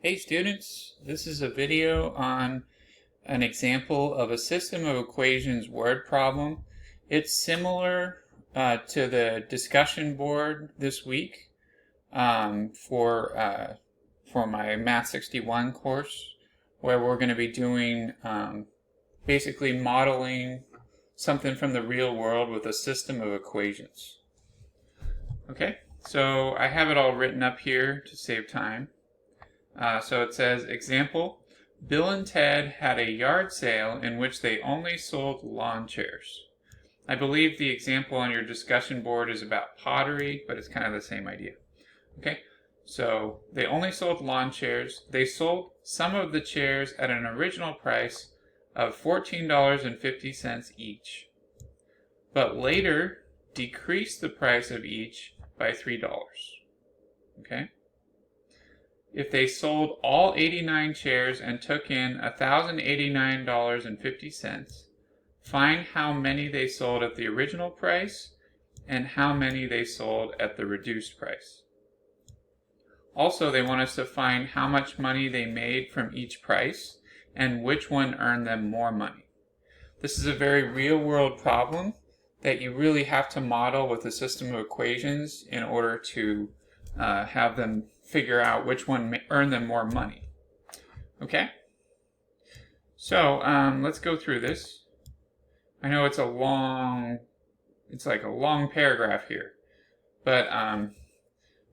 Hey students, this is a video on an example of a system of equations word problem. It's similar to the discussion board this week for my Math 61 course, where we're going to be doing basically modeling something from the real world with a system of equations. Okay, so I have it all written up here to save time. So it says, example, Bill and Ted had a yard sale in which they only sold lawn chairs. I believe the example on your discussion board is about pottery, but it's kind of the same idea. Okay, so they only sold lawn chairs. They sold some of the chairs at an original price of $14.50 each, but later decreased the price of each by $3. Okay? If they sold all 89 chairs and took in $1,089.50, find how many they sold at the original price and how many they sold at the reduced price. Also, they want us to find how much money they made from each price and which one earned them more money. This is a very real-world problem that you really have to model with a system of equations in order to have them figure out which one earned them more money. Okay? So, let's go through this. I know it's like a long paragraph here. But,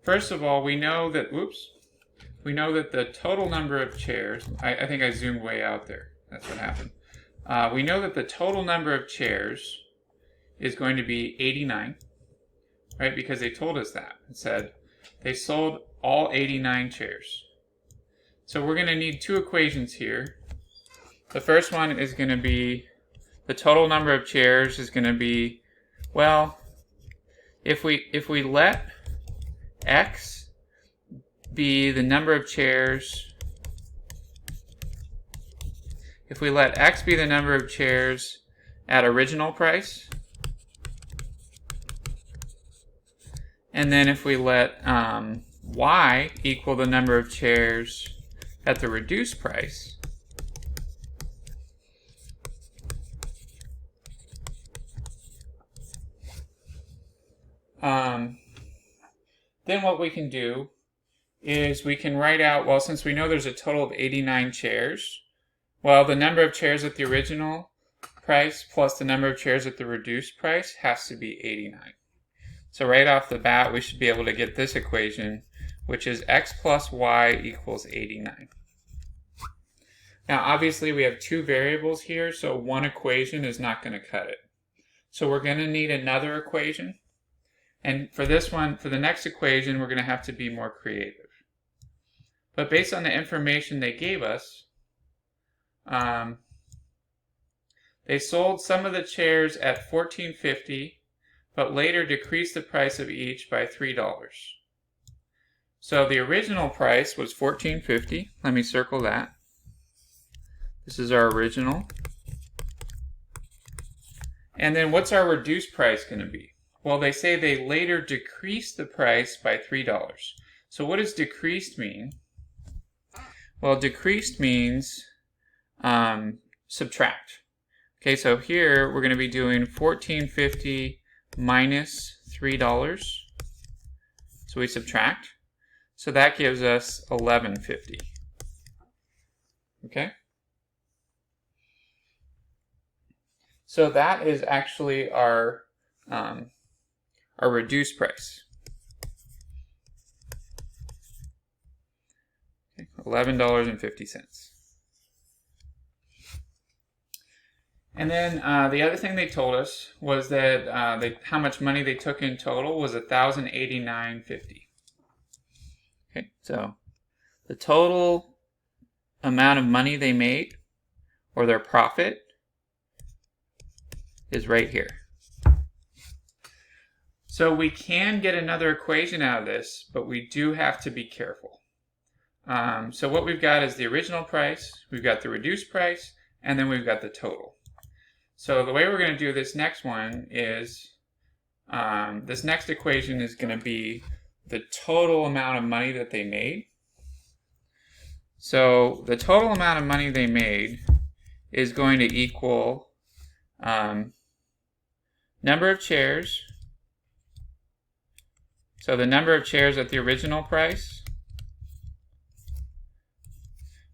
first of all, we know that the total number of chairs, I think I zoomed way out there. That's what happened. We know that the total number of chairs is going to be 89, right? Because they told us that. It said they sold all 89 chairs. So we're going to need two equations here. The first one is going to be, the total number of chairs is going to be, well, if we let x be the number of chairs, if we let x be the number of chairs at original price, and then if we let y equal the number of chairs at the reduced price, then what we can do is we can write out, well, since we know there's a total of 89 chairs, well, the number of chairs at the original price plus the number of chairs at the reduced price has to be 89. So right off the bat, we should be able to get this equation, which is x plus y equals 89. Now, obviously, we have two variables here, so one equation is not going to cut it. So we're going to need another equation. And for this one, for the next equation, we're going to have to be more creative. But based on the information they gave us, they sold some of the chairs at $14.50, but later decreased the price of each by $3. So the original price was $14.50. Let me circle that. This is our original. And then what's our reduced price going to be? Well, they say they later decreased the price by $3. So what does decreased mean? Well, decreased means subtract. Okay, so here we're going to be doing $14.50 minus $3. So we subtract. So that gives us $11.50. Okay? So that is actually our reduced price. Okay, $11.50. And then the other thing they told us was that how much money they took in total was $1,089.50. Okay, so the total amount of money they made, or their profit, is right here. So we can get another equation out of this, but we do have to be careful. So what we've got is the original price, we've got the reduced price, and then we've got the total. So the way we're going to do this next one is, this next equation is going to be the total amount of money that they made So the total amount of money they made is going to equal number of chairs. So the number of chairs at the original price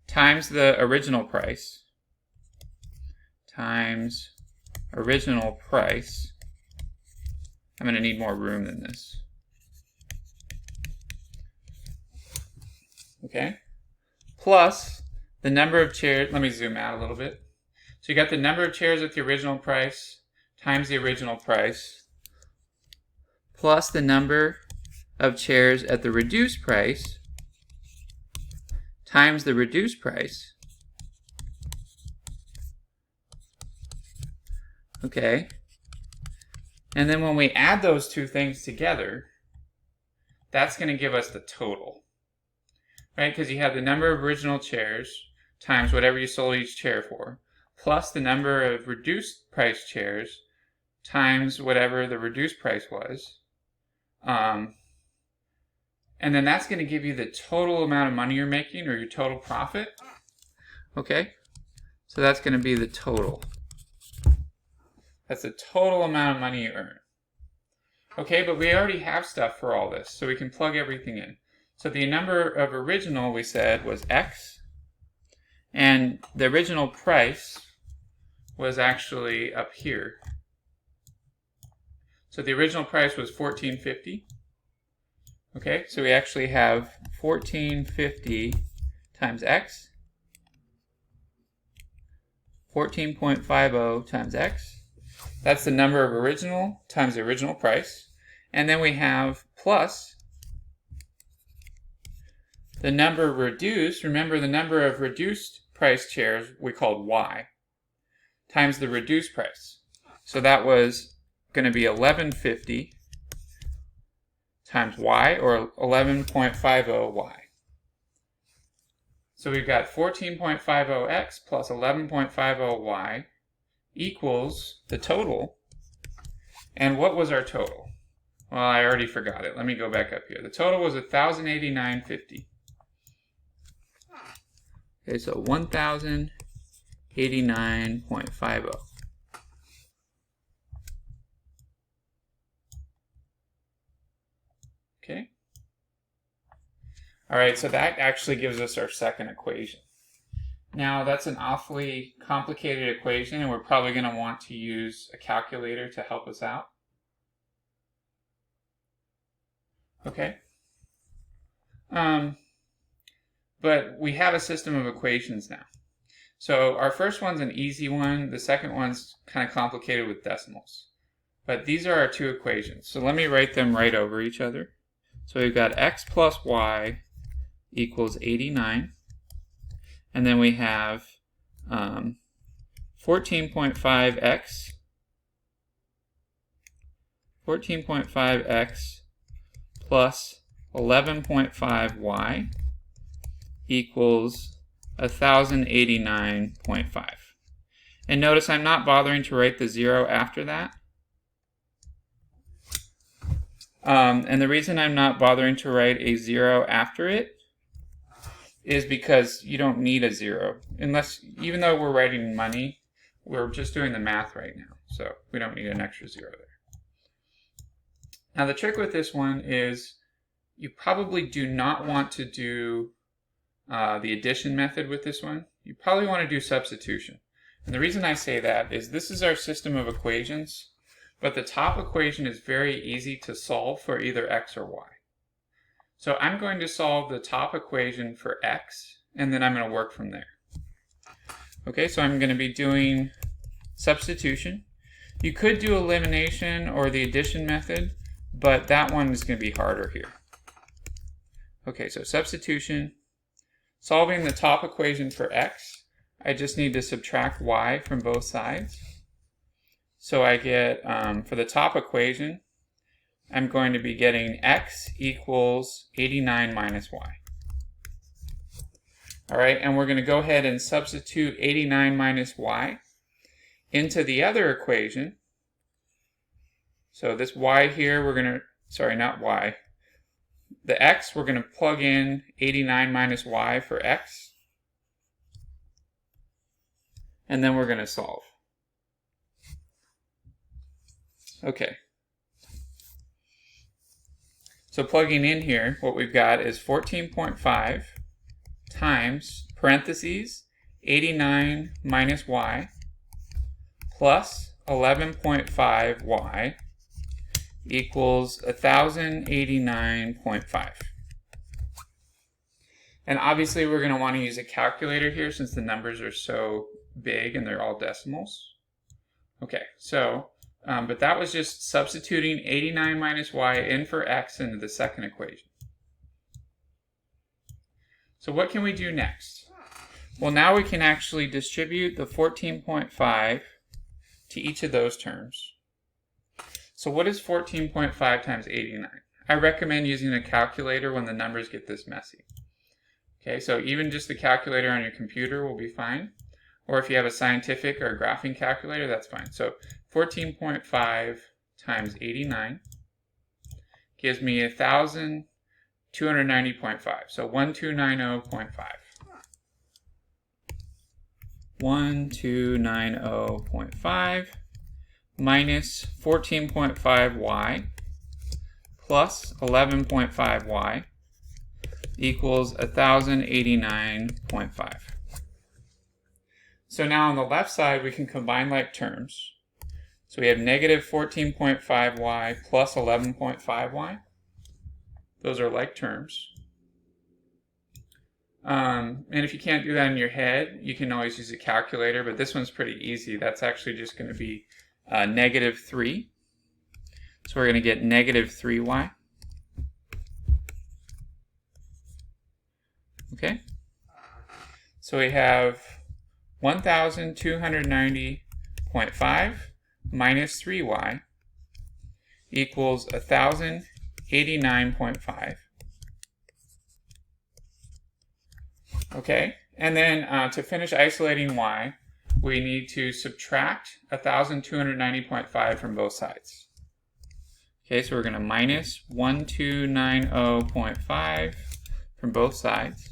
times the original price times original price. I'm going to need more room than this. Okay? Plus the number of chairs. Let me zoom out a little bit. So you got the number of chairs at the original price times the original price plus the number of chairs at the reduced price times the reduced price. Okay? And then when we add those two things together, that's going to give us the total. Right? Because you have the number of original chairs times whatever you sold each chair for, plus the number of reduced price chairs times whatever the reduced price was. And then that's going to give you the total amount of money you're making, or your total profit. Okay? So that's going to be the total. That's the total amount of money you earn. Okay, but we already have stuff for all this, so we can plug everything in. So the number of original, we said, was X. And the original price was actually up here. So the original price was $14.50. Okay, so we actually have $14.50 times X. 14.50 times X. That's the number of original times the original price. And then we have plus the number reduced. Remember, the number of reduced price chairs we called Y times the reduced price. So that was going to be $11.50 times Y, or 11.50 Y. So we've got 14.50X plus 11.50 Y equals the total. And what was our total? Well, I already forgot it. Let me go back up here. The total was $1,089.50. Okay, so 1,089.50. Okay. All right, so that actually gives us our second equation. Now, that's an awfully complicated equation, and we're probably going to want to use a calculator to help us out. Okay. But we have a system of equations now. So our first one's an easy one. The second one's kind of complicated with decimals. But these are our two equations. So let me write them right over each other. So we've got X plus Y equals 89. And then we have 14.5x plus 11.5y equals 1,089.5. And notice I'm not bothering to write the 0 after that. And the reason I'm not bothering to write a 0 after it is because you don't need a 0. Unless, even though we're writing money, we're just doing the math right now. So we don't need an extra 0 there. Now the trick with this one is you probably do not want to do the addition method with this one. You probably want to do substitution. And the reason I say that is this is our system of equations, but the top equation is very easy to solve for either x or y. So I'm going to solve the top equation for x, and then I'm going to work from there. Okay, so I'm going to be doing substitution. You could do elimination or the addition method, but that one is going to be harder here. Okay, so substitution. Solving the top equation for x, I just need to subtract y from both sides. So I get, for the top equation, I'm going to be getting x equals 89 minus y. All right, and we're going to go ahead and substitute 89 minus y into the other equation. So this y here, we're going to, sorry, not y. The x, we're going to plug in 89 minus y for x. and then we're going to solve. Okay. So plugging in here, what we've got is 14.5 times parentheses 89 minus y plus 11.5y equals 1089.5. And obviously we're going to want to use a calculator here since the numbers are so big and they're all decimals. Okay, so, but that was just substituting 89 minus y in for x into the second equation. So what can we do next? Well, now we can actually distribute the 14.5 to each of those terms. So what is 14.5 times 89? I recommend using a calculator when the numbers get this messy. Okay, so even just the calculator on your computer will be fine. Or if you have a scientific or a graphing calculator, that's fine. So 14.5 times 89 gives me 1,290.5. So 1290.5. 1290.5 minus 14.5y plus 11.5y equals 1089.5. So now on the left side we can combine like terms. So we have negative 14.5y plus 11.5y. Those are like terms. And if you can't do that in your head, you can always use a calculator, but this one's pretty easy. That's actually just going to be negative 3. So we're going to get negative 3y. Okay? So we have 1290.5 minus 3y equals 1089.5. Okay, and then to finish isolating y, we need to subtract 1290.5 from both sides. Okay, so we're going to minus 1290.5 from both sides.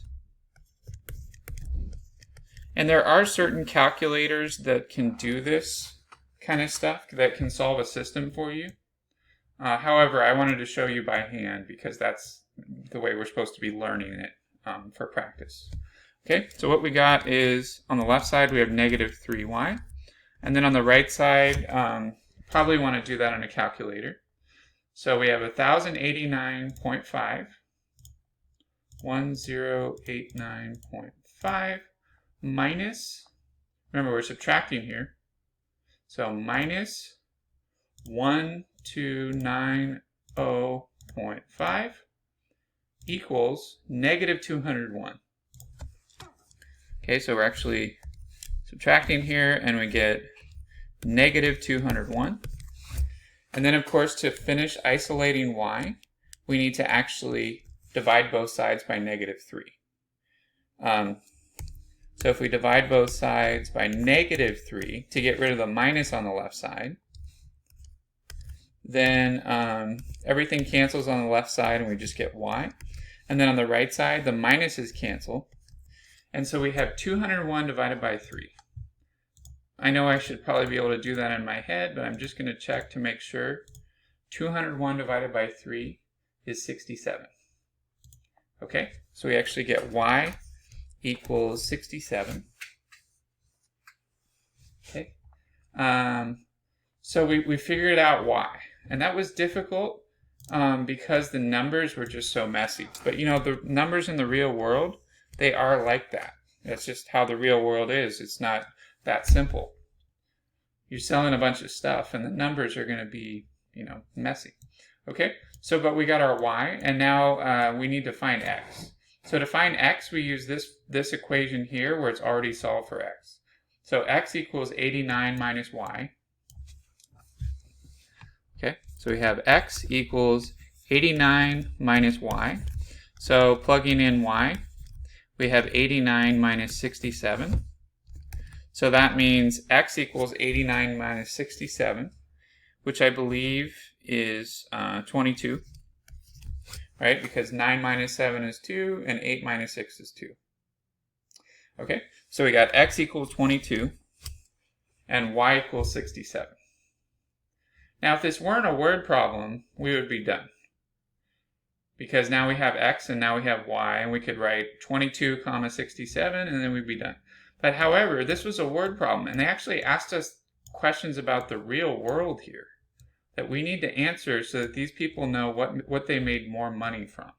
And there are certain calculators that can do this kind of stuff, that can solve a system for you. However, I wanted to show you by hand because that's the way we're supposed to be learning it for practice. Okay, so what we got is, on the left side we have negative 3y, and then on the right side, probably want to do that on a calculator. So we have 1089.5, 1089.5 minus, remember we're subtracting here, so minus 1290.5 equals negative 201. Okay, so we're actually subtracting here and we get negative 201. And then of course to finish isolating y, we need to actually divide both sides by negative 3. So if we divide both sides by negative 3 to get rid of the minus on the left side, then everything cancels on the left side and we just get y. And then on the right side, the minuses cancel. And so we have 201 divided by 3. I know I should probably be able to do that in my head, but I'm just going to check to make sure. 201 divided by 3 is 67. Okay, so we actually get y equals 67. Okay, so we figured out y. And that was difficult because the numbers were just so messy. But you know, the numbers in the real world, they are like that. That's just how the real world is. It's not that simple. You're selling a bunch of stuff and the numbers are going to be, you know, messy. Okay, so but we got our y, and now we need to find x. So to find x, we use this equation here where it's already solved for x. So x equals 89 minus y. Okay, so we have x equals 89 minus y. So plugging in y, we have 89 minus 67. So that means x equals 89 minus 67, which I believe is 22, right? Because 9 minus 7 is 2, and 8 minus 6 is 2. Okay, so we got x equals 22. and y equals 67. Now, if this weren't a word problem, we would be done. Because now we have x and now we have y, and we could write 22, 67, and then we'd be done. But however, this was a word problem, and they actually asked us questions about the real world here that we need to answer so that these people know what they made more money from.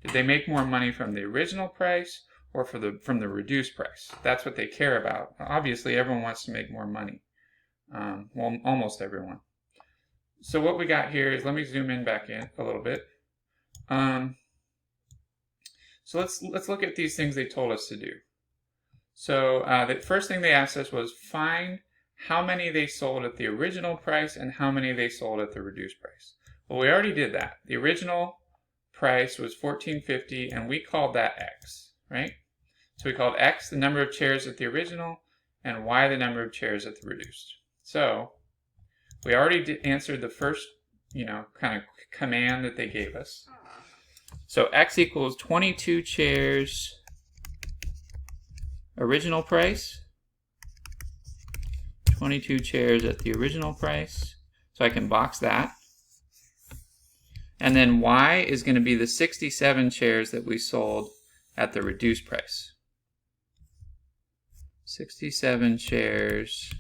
Did they make more money from the original price or from the reduced price? That's what they care about. Obviously, everyone wants to make more money. Well, almost everyone. So what we got here is, let me zoom in back in a little bit. So let's look at these things they told us to do. So the first thing they asked us was find how many they sold at the original price and how many they sold at the reduced price. Well, we already did that. The original price was $14.50, and we called that X, right? So we called X the number of chairs at the original and Y the number of chairs at the reduced. So we already answered the first, kind of command that they gave us. So X equals 22 chairs original price, 22 chairs at the original price. So I can box that. And then Y is going to be the 67 chairs that we sold at the reduced price. 67 chairs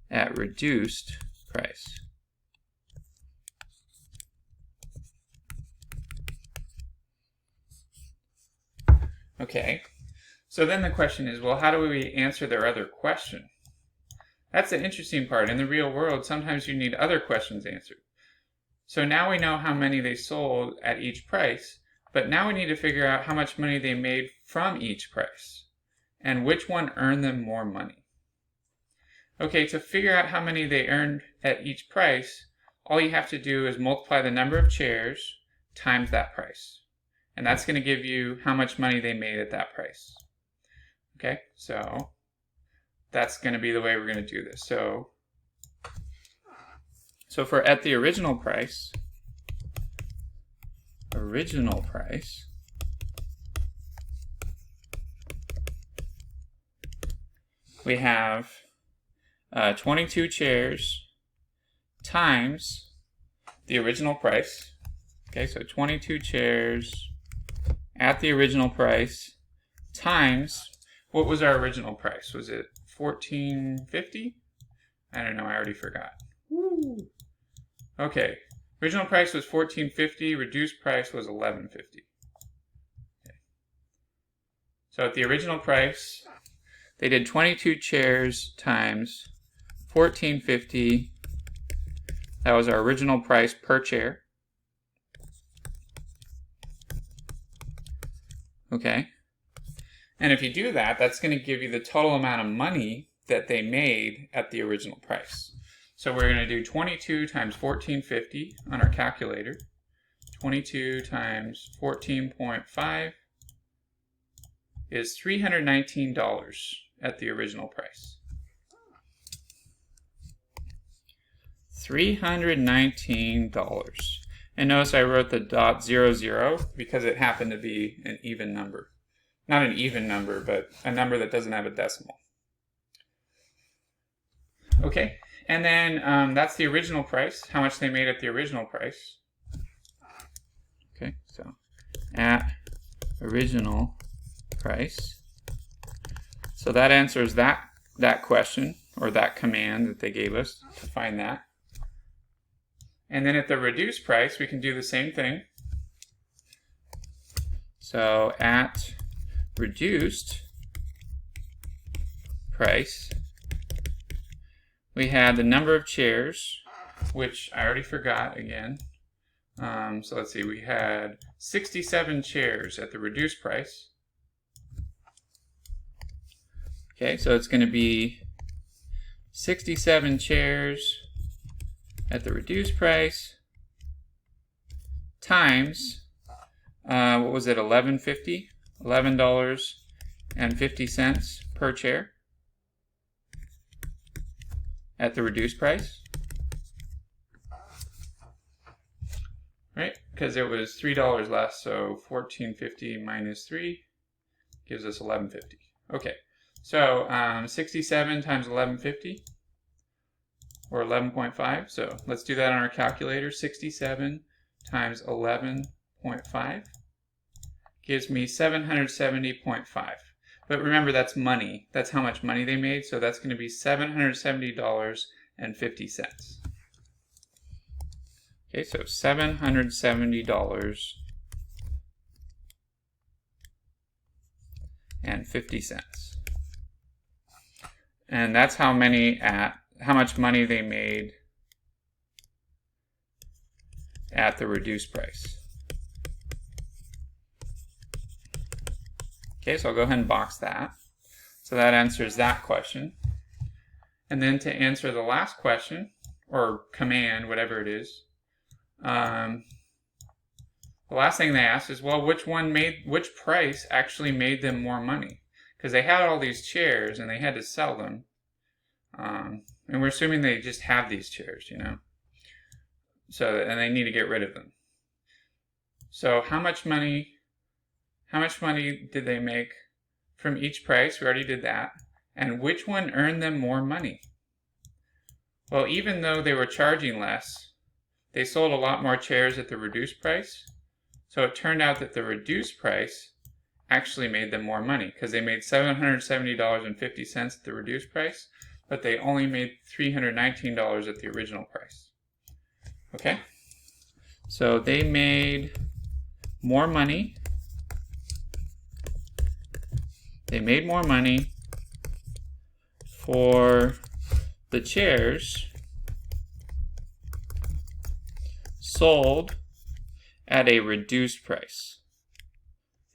at reduced price. Okay, so then the question is, well, how do we answer their other question? That's the interesting part. In the real world, sometimes you need other questions answered. So now we know how many they sold at each price, but now we need to figure out how much money they made from each price, and which one earned them more money. Okay, to figure out how many they earned at each price, all you have to do is multiply the number of chairs times that price. And that's going to give you how much money they made at that price. Okay, so that's going to be the way we're going to do this. So for at the original price, we have 22 chairs times the original price. Okay, so 22 chairs at the original price times, what was our original price? Was it $14.50? I don't know, I already forgot. Woo. Okay, original price was $14.50, reduced price was $11.50. Okay. So at the original price, they did 22 chairs times $14.50. That was our original price per chair. Okay, and if you do that, that's going to give you the total amount of money that they made at the original price. So we're going to do 22 times $14.50 on our calculator. 22 times 14.5 is $319 at the original price. $319. And notice I wrote the .00 because it happened to be an even number. Not an even number, but a number that doesn't have a decimal. Okay, and then that's the original price, how much they made at the original price. Okay, so at original price. So that answers that question, or that command that they gave us to find that. And then at the reduced price, we can do the same thing. So at reduced price, we had the number of chairs, which I already forgot again. So let's see, we had 67 chairs at the reduced price. Okay, so it's going to be 67 chairs at the reduced price times, what was it, $11.50? $11.50 per chair at the reduced price. Right? Because it was $3 less, so $14.50 minus 3 gives us $11.50. Okay, So 67 times 1150, or 11.5. So let's do that on our calculator. 67 times 11.5 gives me 770.5. But remember, that's money. That's how much money they made. So that's going to be $770.50. Okay, so $770.50. And that's how much money they made at the reduced price. Okay, so I'll go ahead and box that. So that answers that question. And then to answer the last question, or command, whatever it is, the last thing they asked is, well, which price actually made them more money? Because they had all these chairs and they had to sell them. And we're assuming they just have these chairs, you know. So, and they need to get rid of them. So how much money did they make from each price? We already did that. And which one earned them more money? Well, even though they were charging less, they sold a lot more chairs at the reduced price. So it turned out that the reduced price actually made them more money, because they made $770.50 at the reduced price, but they only made $319 at the original price. Okay? So they made more money. They made more money for the chairs sold at a reduced price.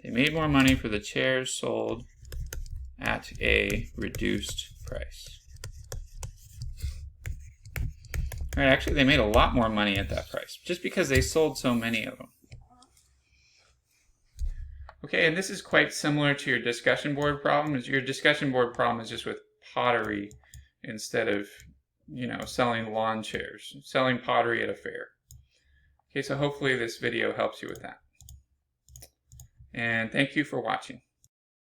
They made more money for the chairs sold at a reduced price. All right, actually they made a lot more money at that price, just because they sold so many of them. Okay, and this is quite similar to your discussion board problem. Your discussion board problem is just with pottery instead of, you know, selling lawn chairs, selling pottery at a fair. Okay, so hopefully this video helps you with that. And thank you for watching.